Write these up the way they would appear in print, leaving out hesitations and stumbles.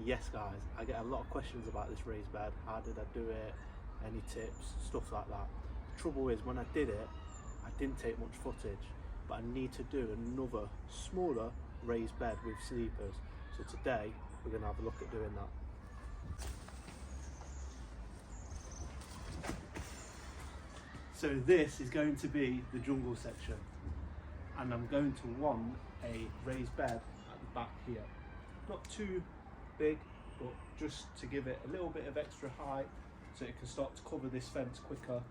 Yes guys, I get a lot of questions about this raised bed. How did I do it? Any tips? Stuff like that. The trouble is, when I did it, I didn't take much footage, but I need to do another smaller raised bed with sleepers. So today we're going to have a look at doing that. So this is going to be the jungle section, and I'm going to want a raised bed at the back here. Not too big, but just to give it a little bit of extra height so it can start to cover this fence quicker,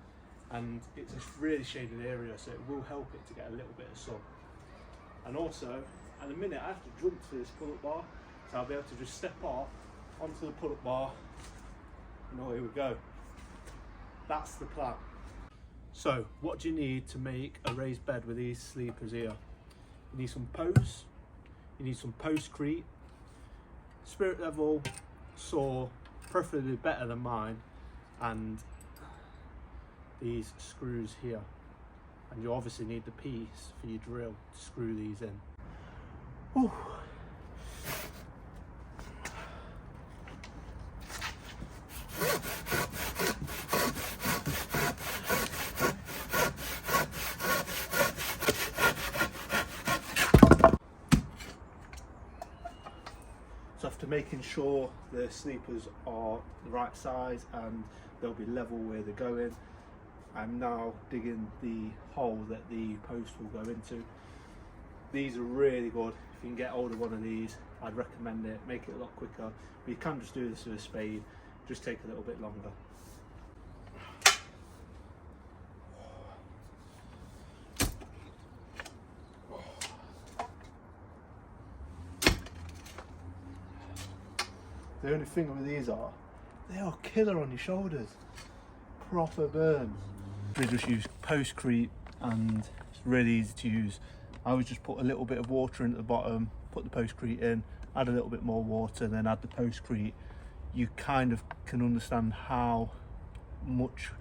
and it's a really shaded area, so it will help it to get a little bit of sun. And also at the minute I have to jump to this pull-up bar, so I'll be able to just step off onto the pull-up bar and away we go. That's the plan. So what do you need to make a raised bed with these sleepers here? You need some posts, you need some postcrete, spirit level saw, preferably better than mine, and these screws here. And you obviously need the piece for your drill to screw these in. Whew. So after making sure the sleepers are the right size and they'll be level where they're going, I'm now digging the hole that the post will go into. These are really good. If you can get hold of one of these, I'd recommend it. Make it a lot quicker. But you can just do this with a spade, just take a little bit longer. The only thing with these are, they are killer on your shoulders. Proper burns. We just use postcrete and it's really easy to use. I always just put a little bit of water into the bottom, put the postcrete in, add a little bit more water, then add the postcrete. You kind of can understand how much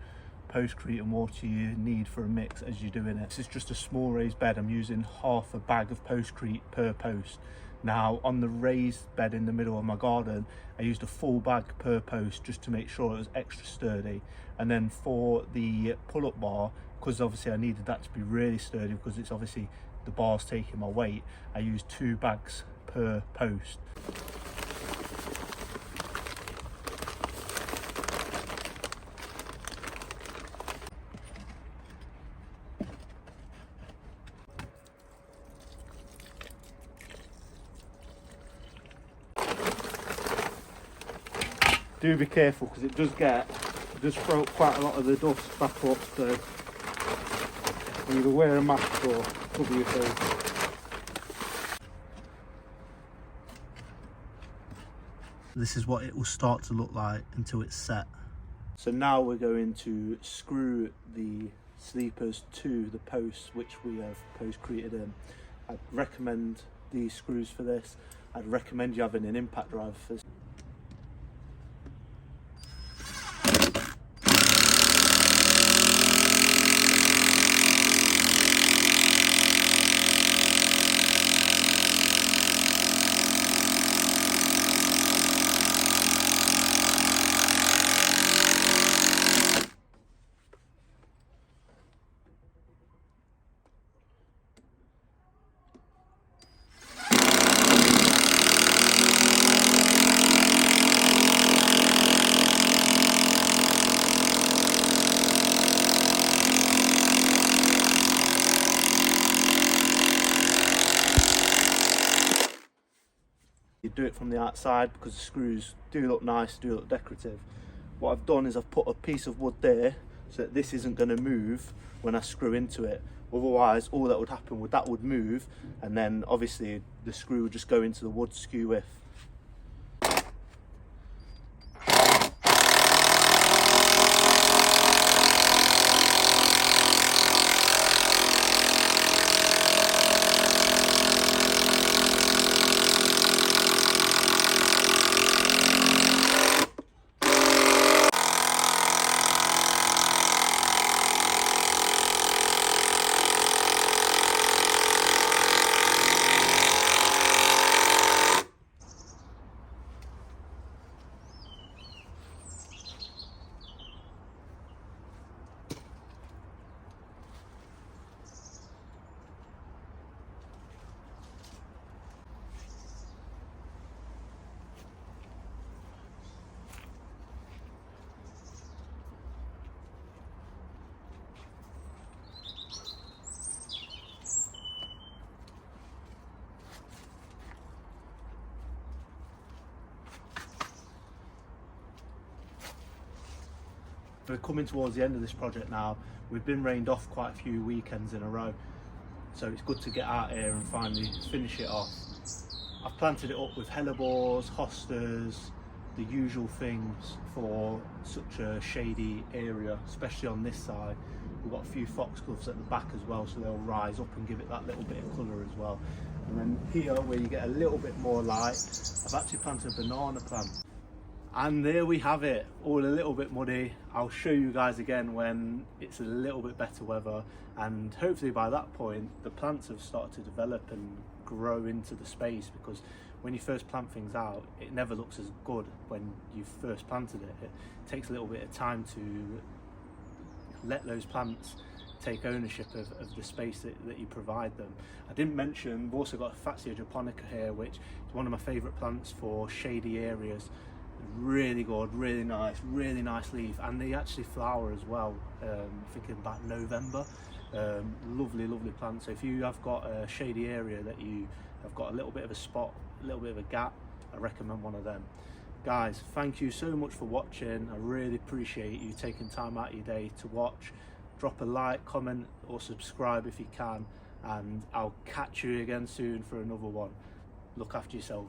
postcrete and water you need for a mix as you're doing it. This is just a small raised bed. I'm using half a bag of postcrete per post. Now on the raised bed in the middle of my garden, I used a full bag per post just to make sure it was extra sturdy. And then for the pull-up bar, because obviously I needed that to be really sturdy because it's obviously the bar's taking my weight, I used 2 bags per post. Do be careful because it does throw quite a lot of the dust back up, so either wear a mask or cover your face. This is what it will start to look like until it's set. So now we're going to screw the sleepers to the posts which we have postcreted in. I'd recommend these screws for this. I'd recommend you having an impact driver for this. You do it from the outside because the screws do look nice, do look decorative. What I've done is I've put a piece of wood there so that this isn't going to move when I screw into it. Otherwise, all that would happen would that would move, and then obviously the screw would just go into the wood skew with. we're coming towards the end of this project now. We've been rained off quite a few weekends in a row, so it's good to get out here and finally finish it off. I've planted it up with hellebores, hostas, the usual things for such a shady area, especially on this side. We've got a few foxgloves at the back as well, so they'll rise up and give it that little bit of colour as well. And then here, where you get a little bit more light, I've actually planted a banana plant. And there we have it, all a little bit muddy. I'll show you guys again when it's a little bit better weather, and hopefully by that point the plants have started to develop and grow into the space, because when you first plant things out, it never looks as good when you first planted it. It takes a little bit of time to let those plants take ownership of the space that you provide them. I didn't mention, we've also got Fatsia japonica here, which is one of my favourite plants for shady areas. Really good, really nice leaf, and they actually flower as well, thinking about November. Lovely plant. So if you have got a shady area that you have got a little bit of a spot, a little bit of a gap, I recommend one of them. Guys, thank you so much for watching. I really appreciate you taking time out of your day to watch. Drop a like, comment or subscribe if you can, and I'll catch you again soon for another one. Look after yourself.